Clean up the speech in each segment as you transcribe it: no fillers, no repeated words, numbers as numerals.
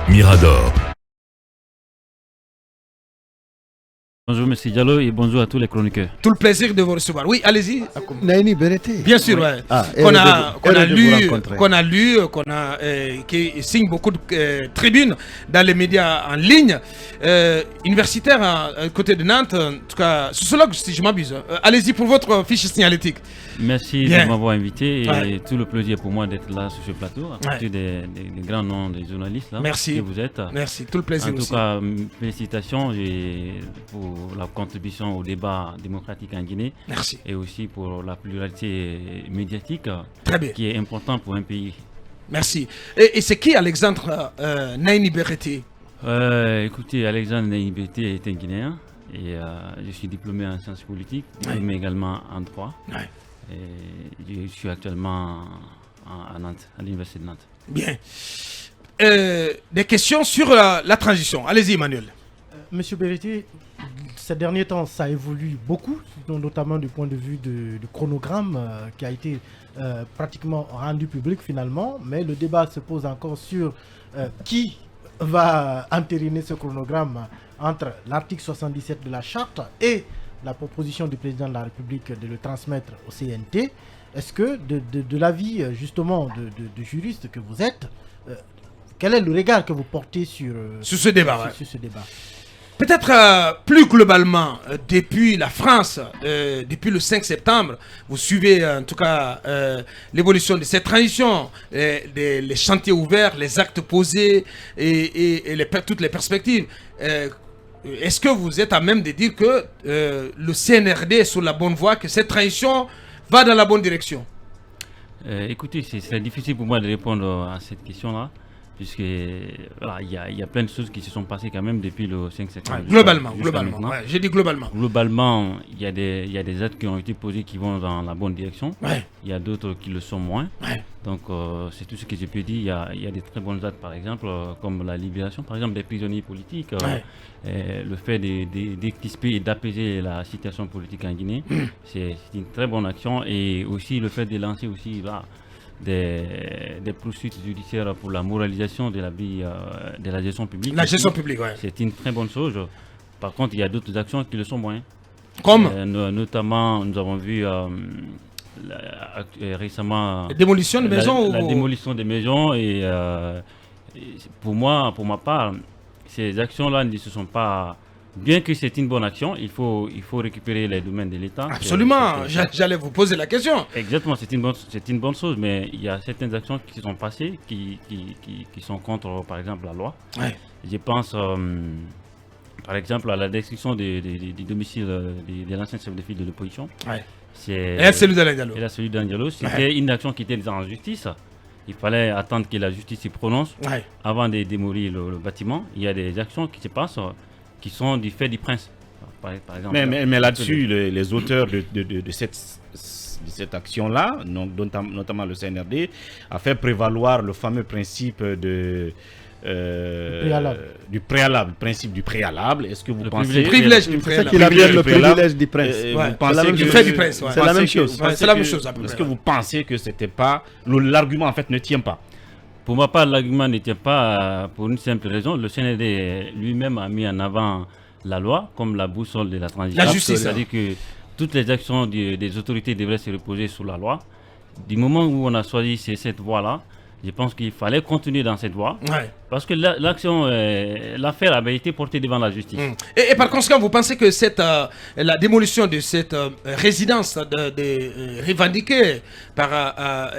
Mirador. Bonjour M. Diallo et bonjour à tous les chroniqueurs. Tout le plaisir de vous recevoir. Oui, allez-y. Naini Berete. Bien sûr, oui. Ouais. Qui signe beaucoup de tribunes dans les médias en ligne. Universitaire à côté de Nantes, en tout cas, sociologue si je m'abuse. Allez-y pour votre fiche signalétique. Merci Bien. de m'avoir invité et Ouais. tout le plaisir pour moi d'être là sur ce plateau, à côté des grands noms des journalistes là, Merci. que vous êtes. Merci, tout le plaisir En tout aussi. cas, félicitations pour la contribution au débat démocratique en Guinée Merci. et aussi pour la pluralité médiatique Très bien. qui est important pour un pays. Merci. Et c'est qui Alexandre Naini Berete? Écoutez, Alexandre Naïbété est un Guinéen et je suis diplômé en sciences politiques, diplômé également en droit. Ouais. Et je suis actuellement à Nantes, à l'université de Nantes. Bien. Des questions sur la transition. Allez-y, Emmanuel. Monsieur Berete, ces derniers temps, ça évolue beaucoup, notamment du point de vue du chronogramme qui a été pratiquement rendu public finalement, mais le débat se pose encore sur qui va entériner ce chronogramme entre l'article 77 de la charte et la proposition du président de la République de le transmettre au CNT. Est-ce que de l'avis justement de juriste que vous êtes, quel est le regard que vous portez sur ce débat, ouais. sur ce débat? Peut-être plus globalement, depuis la France, depuis le 5 septembre, vous suivez en tout cas l'évolution de cette transition, les chantiers ouverts, les actes posés et toutes les perspectives. Est-ce que vous êtes à même de dire que le CNRD est sur la bonne voie, que cette transition va dans la bonne direction? Écoutez, c'est difficile pour moi de répondre à cette question-là, puisque voilà, il y a plein de choses qui se sont passées quand même depuis le 5 septembre. Globalement, jusqu'à maintenant. ouais, j'ai dit globalement. Globalement, il y a des actes qui ont été posés qui vont dans la bonne direction. Ouais. Il y a d'autres qui le sont moins. Ouais. Donc, c'est tout ce que je peux dire. Il y a des très bonnes actes, par exemple, comme la libération, par exemple, des prisonniers politiques. Le fait d'extirper et d'apaiser la situation politique en Guinée, c'est une très bonne action. Et aussi le fait de lancer aussi là, des poursuites judiciaires pour la moralisation de la vie de la gestion publique. La gestion publique, ouais. C'est une très bonne chose. Par contre, il y a d'autres actions qui le sont moins. Comme notamment, nous avons vu récemment la démolition de maisons la démolition des maisons et pour ma part, ces actions-là ne se sont pas... Bien que c'est une bonne action, il faut récupérer les domaines de l'État. Absolument, j'allais vous poser la question. Exactement, c'est une bonne chose, mais il y a certaines actions qui se sont passées qui sont contre, par exemple, la loi. Ouais. Je pense, par exemple, à la destruction du domicile de l'ancien chef de file de l'opposition. Ouais. Et celui d'Alain Diallo. Et là, celui d'Alain Diallo. C'était une action qui était déjà en justice. Il fallait attendre que la justice s'y prononce avant de démolir le bâtiment. Il y a des actions qui se passent qui sont du fait du prince. Par exemple, mais là-dessus, les auteurs de cette action-là, notamment le CNRD, a fait prévaloir le fameux principe du préalable. Est-ce que vous pensez... Le privilège du C'est préalable. qu'il appelle le privilège du prince. Vous pensez du fait du prince, ouais. C'est la même chose. C'est la même chose, à peu Est-ce près, que vous pensez que c'était pas... L'argument, en fait, ne tient pas? Pour ma part, l'argument ne tient pas pour une simple raison. Le CNRD lui-même a mis en avant la loi comme la boussole de la transition. La justice. C'est-à-dire que toutes les actions des autorités devraient se reposer sur la loi. Du moment où on a choisi cette voie-là, je pense qu'il fallait continuer dans cette voie. Ouais. Parce que l'affaire avait été portée devant la justice. Et par conséquent, vous pensez que la démolition de cette résidence revendiquée par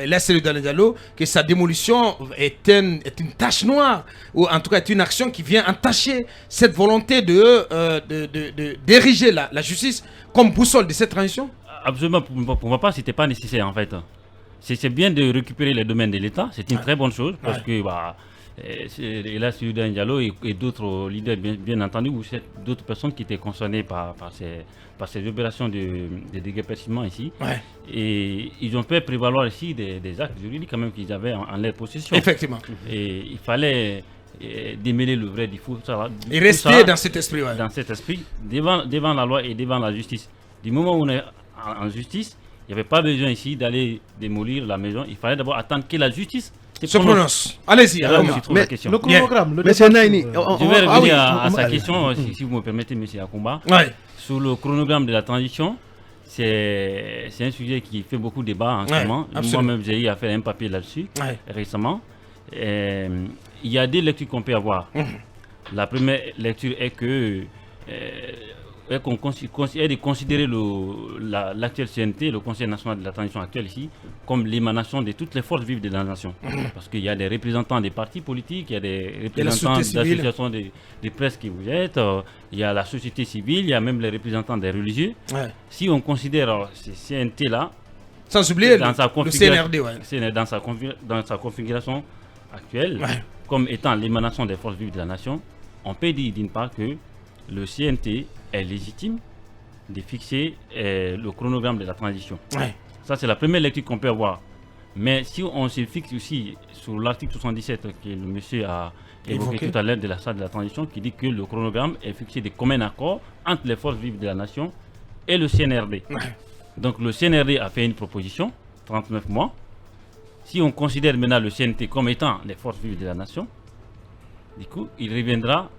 l'Assemblée d'Alain Diallo, que sa démolition est une tache noire, ou en tout cas est une action qui vient entacher cette volonté d'ériger la justice comme boussole de cette transition? Absolument, pour ma part, ce n'était pas nécessaire en fait. C'est bien de récupérer les domaines de l'État, c'est une très bonne chose parce que là, celui d'Alain Diallo et d'autres leaders, bien entendu, ou d'autres personnes qui étaient concernées par ces opérations de déguerpissement ici. Ouais. Et ils ont fait prévaloir ici des actes juridiques quand même qu'ils avaient en leur possession. Effectivement. Et il fallait démêler le vrai du faux. Et rester dans cet esprit. Ouais. Dans cet esprit, devant la loi et devant la justice. Du moment où on est en justice, il n'y avait pas besoin ici d'aller démolir la maison. Il fallait d'abord attendre que la justice se prononce. Allez-y, C'est là où Akuma. se trouve Mais la question. Le chronogramme, le Monsieur débat, Naini, euh, Je vais revenir oui. à sa question, si vous me permettez, M. Akumba. Ouais. Sur le chronogramme de la transition, c'est un sujet qui fait beaucoup débat en ce Ouais, moment. absolument. Moi-même, j'ai eu à faire un papier là-dessus Ouais. récemment. Il y a des lectures qu'on peut avoir. La première lecture est que est de considérer l'actuel CNT, le Conseil national de la transition actuel ici, comme l'émanation de toutes les forces vives de la nation. Parce qu'il y a des représentants des partis politiques, il y a des représentants société civile. d'associations de presse qui vous êtes, il y a la société civile, il y a même les représentants des religieux. Ouais. Si on considère ces CNT-là, Sans oublier dans sa le CNRD, ouais. c'est dans sa configuration actuelle, Ouais. comme étant l'émanation des forces vives de la nation, on peut dire d'une part que le CNT est légitime de fixer le chronogramme de la transition. Ouais. Ça, c'est la première lecture qu'on peut avoir. Mais si on se fixe aussi sur l'article 77 que le monsieur a évoqué Évoqué. tout à l'heure de la salle de la transition, qui dit que le chronogramme est fixé de commun accord entre les forces vives de la nation et le CNRD. Ouais. Donc le CNRD a fait une proposition, 39 mois. Si on considère maintenant le CNT comme étant les forces vives de la nation, du coup, il reviendra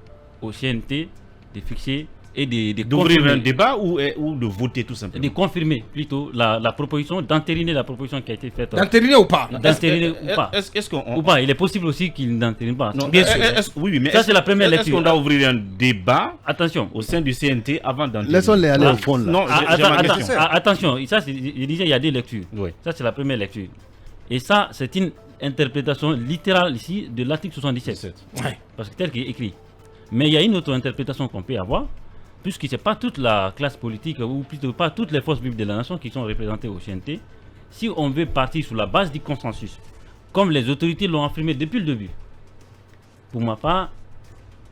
au CNT de fixer et D'ouvrir un confirmer, débat ou de voter tout de simplement. confirmer plutôt la proposition, d'entériner la proposition qui a été faite. D'entériner ou pas? D'entériner ou pas. Est-ce qu'on... Ou pas, il est possible aussi qu'il n'entérine pas. Non, Bien sûr. Oui, mais Ça, c'est la première est-ce lecture. qu'on doit ouvrir un débat Attention. au sein du CNT avant d'entrer? Laissons-les aller au fond là. Non, j'ai ma question. Attention, ça, je disais, il y a des lectures. Oui. Ça, c'est la première lecture. Et ça, c'est une interprétation littérale ici de l'article 77. Ouais. Parce que tel qu'il est écrit. Mais il y a une autre interprétation qu'on peut avoir, puisque ce n'est pas toute la classe politique, ou plutôt pas toutes les forces vives de la nation qui sont représentées au CNT. Si on veut partir sur la base du consensus, comme les autorités l'ont affirmé depuis le début, pour ma part,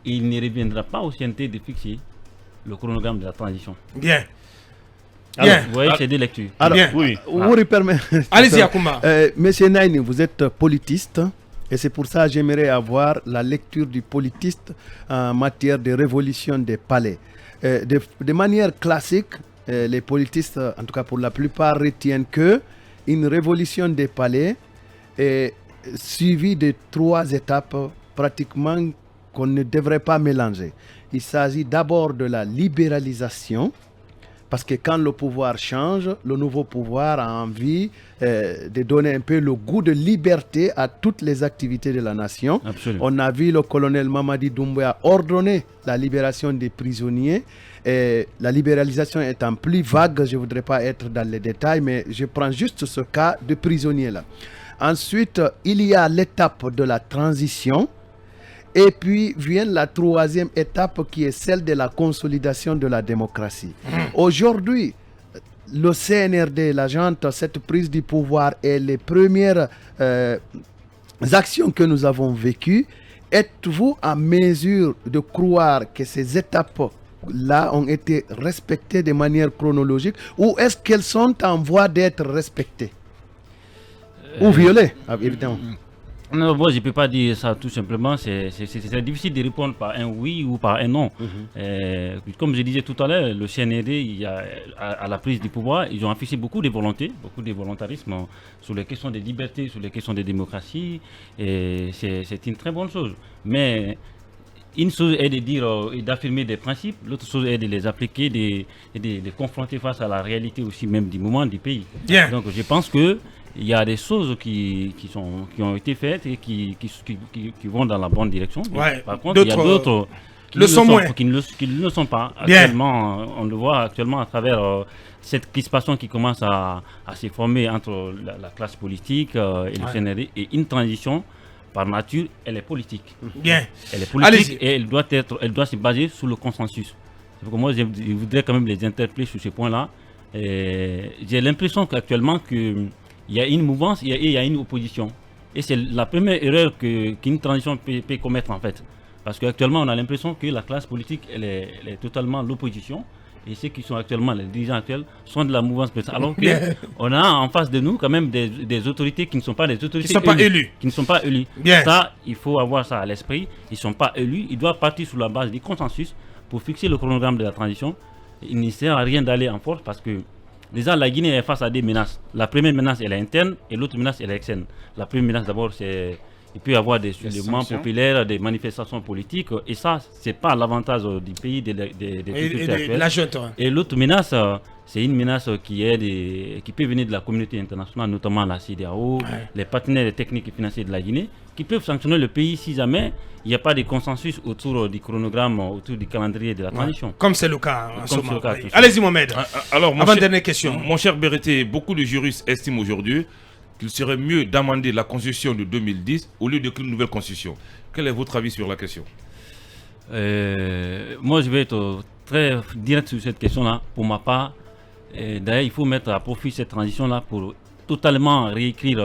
il ne reviendra pas au CNT de fixer le chronogramme de la transition. Bien. Alors, Bien. vous voyez, c'est des lectures. Alors, Bien. Oui. vous me permettez. Allez-y, Akuma. Monsieur Naini, vous êtes politiste et c'est pour ça que j'aimerais avoir la lecture du politiste en matière de révolution des palais. De manière classique, les politistes, en tout cas pour la plupart, retiennent que une révolution des palais est suivie de 3 étapes pratiquement qu'on ne devrait pas mélanger. Il s'agit d'abord de la libéralisation, parce que quand le pouvoir change, le nouveau pouvoir a envie de donner un peu le goût de liberté à toutes les activités de la nation. Absolument. On a vu le colonel Mamadi Doumbouya ordonner la libération des prisonniers. La libéralisation étant plus vague, je ne voudrais pas être dans les détails, mais je prends juste ce cas de prisonniers-là. Ensuite, il y a l'étape de la transition. Et puis vient la 3e étape qui est celle de la consolidation de la démocratie. Aujourd'hui, le CNRD, la junte, cette prise du pouvoir et les premières actions que nous avons vécues, êtes-vous en mesure de croire que ces étapes-là ont été respectées de manière chronologique ou est-ce qu'elles sont en voie d'être respectées ou violées, évidemment? Non, moi je ne peux pas dire ça tout simplement. C'est difficile de répondre par un oui ou par un non. Comme je disais tout à l'heure, le CNRD, à la prise du pouvoir, ils ont affiché beaucoup de volonté, beaucoup de volontarisme sur les questions des libertés, sur les questions de démocratie. Et c'est une très bonne chose. Mais une chose est de dire et d'affirmer des principes, l'autre chose est de les appliquer et de les confronter face à la réalité aussi même du moment du pays. Bien. Donc je pense que il y a des choses qui ont été faites et qui vont dans la bonne direction. Ouais. Par contre, il y a d'autres qui ne le sont pas. Bien. Actuellement, on le voit actuellement à travers cette crispation qui commence à se former entre la classe politique et le CNRD, et une transition par nature, elle est politique. Bien. Elle est politique Allez-y. et elle doit se baser sur le consensus. Donc moi, je voudrais quand même les interpeller sur ce point-là. J'ai l'impression qu'actuellement, il y a une mouvance et il y a une opposition. Et c'est la première erreur qu'une transition peut commettre en fait. Parce qu'actuellement, on a l'impression que la classe politique, elle est totalement l'opposition. Et ceux qui sont actuellement, les dirigeants actuels, sont de la mouvance présidentielle. Alors qu'on a en face de nous quand même des autorités qui ne sont pas des autorités Qui ne sont pas élus. Qui ne sont pas élus. Bien. Ça, il faut avoir ça à l'esprit. Ils ne sont pas élus. Ils doivent partir sur la base du consensus pour fixer le chronogramme de la transition. Il ne sert à rien d'aller en force parce que déjà la Guinée est face à des menaces. La première menace, elle est interne et l'autre menace, elle est externe. La première menace, d'abord, c'est il peut y avoir des soulèvements populaires, des manifestations politiques, et ça, c'est pas l'avantage du pays, des difficultés actuelles. Et l'autre menace, c'est une menace qui peut venir de la communauté internationale, notamment la CEDEAO, les partenaires techniques et financiers de la Guinée, qui peuvent sanctionner le pays si jamais il n'y a pas de consensus autour du chronogramme, autour du calendrier de la transition. Comme c'est le cas en ce moment. Allez-y, Mohamed. Alors, avant-dernière question. Mon cher Berete, beaucoup de juristes estiment aujourd'hui qu'il serait mieux d'amender la constitution de 2010 au lieu de créer une nouvelle constitution. Quel est votre avis sur la question? Moi, je vais être très direct sur cette question-là. Pour ma part, d'ailleurs, il faut mettre à profit cette transition-là pour totalement réécrire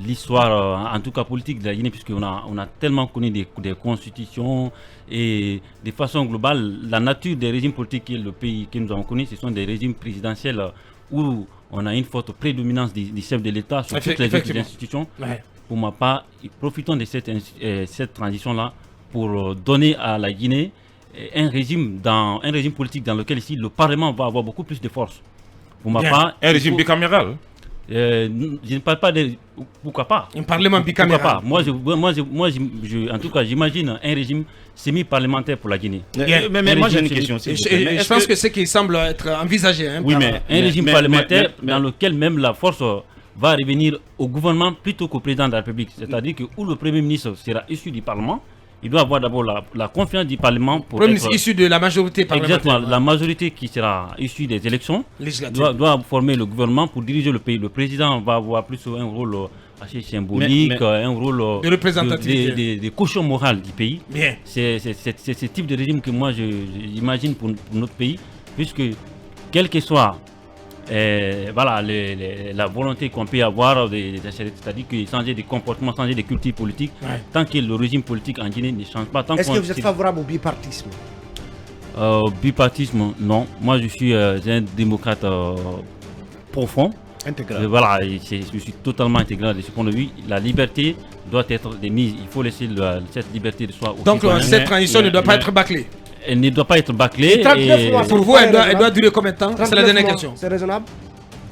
l'histoire, en tout cas politique de la Guinée, puisqu'on a tellement connu des constitutions et de façon globale, la nature des régimes politiques que le pays que nous avons connu, ce sont des régimes présidentiels où on a une forte prédominance du chef de l'État sur toutes les autres institutions. Pour ma part, profitons de cette transition-là pour donner à la Guinée un régime politique dans lequel ici le Parlement va avoir beaucoup plus de force. Pour ma part, un régime bicaméral. Je ne parle pas de... Pourquoi pas? Un parlement bicaméral. Moi, en tout cas, j'imagine un régime semi-parlementaire pour la Guinée. Mais moi, j'ai une question. Je pense que c'est ce qui semble être envisagé. Oui, mais un régime parlementaire dans lequel même la force va revenir au gouvernement plutôt qu'au président de la République. C'est-à-dire que où le Premier ministre sera issu du Parlement, il doit avoir d'abord la confiance du Parlement pour être issu de la majorité parlementaire. Exactement, la majorité qui sera issue des élections doit former le gouvernement pour diriger le pays. Le président va avoir plus un rôle assez symbolique, un rôle de représentativité, de caution morale du pays. Bien. C'est ce type de régime que moi j'imagine pour notre pays, puisque quel que soit voilà, la volonté qu'on peut avoir, c'est-à-dire que changer de comportement, changer de culture politique, tant que le régime politique en Guinée ne change pas. Est-ce que vous êtes favorable au bipartisme? Bipartisme, non. Moi, je suis un démocrate profond. Intégral. Voilà, je suis totalement intégral de ce point de vue. La liberté doit être mise. Il faut laisser cette liberté de soi. Donc, cette transition ne doit pas être bâclée. Elle ne doit pas être bâclée. Pour vous, elle doit durer combien de temps? C'est la dernière question. C'est raisonnable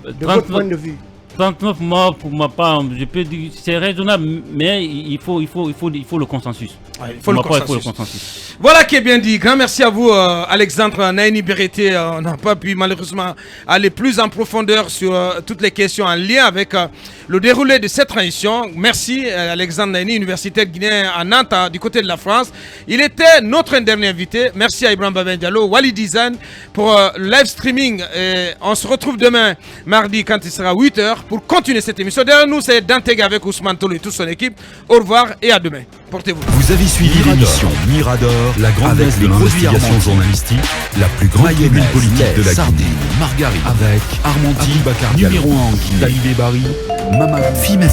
de votre point de vue? 39 mois pour ma part, je peux dire c'est raisonnable, mais il faut le consensus. Il faut le consensus. Voilà qui est bien dit. Grand merci à vous, Alexandre Naini Berete. On n'a pas pu malheureusement aller plus en profondeur sur toutes les questions en lien avec le déroulé de cette transition. Merci, Alexandre Naini, universitaire guinéen à Nantes, du côté de la France. Il était notre dernier invité. Merci à Ibrahim Babin Diallo, Wali Design pour live streaming. On se retrouve demain, mardi, quand il sera 8h, pour continuer cette émission. Derrière nous, c'est Danteg avec Ousmane Tolo et toute son équipe. Au revoir et à demain. Portez-vous. Vous avez suivi l'émission Mirador, la grande messe de l'investigation journalistique, la plus grande tribune politique de la Guinée. Margarine, avec Armandi Bakar, numéro 1 en Guinée, Talibé Bari, Mama Fimef.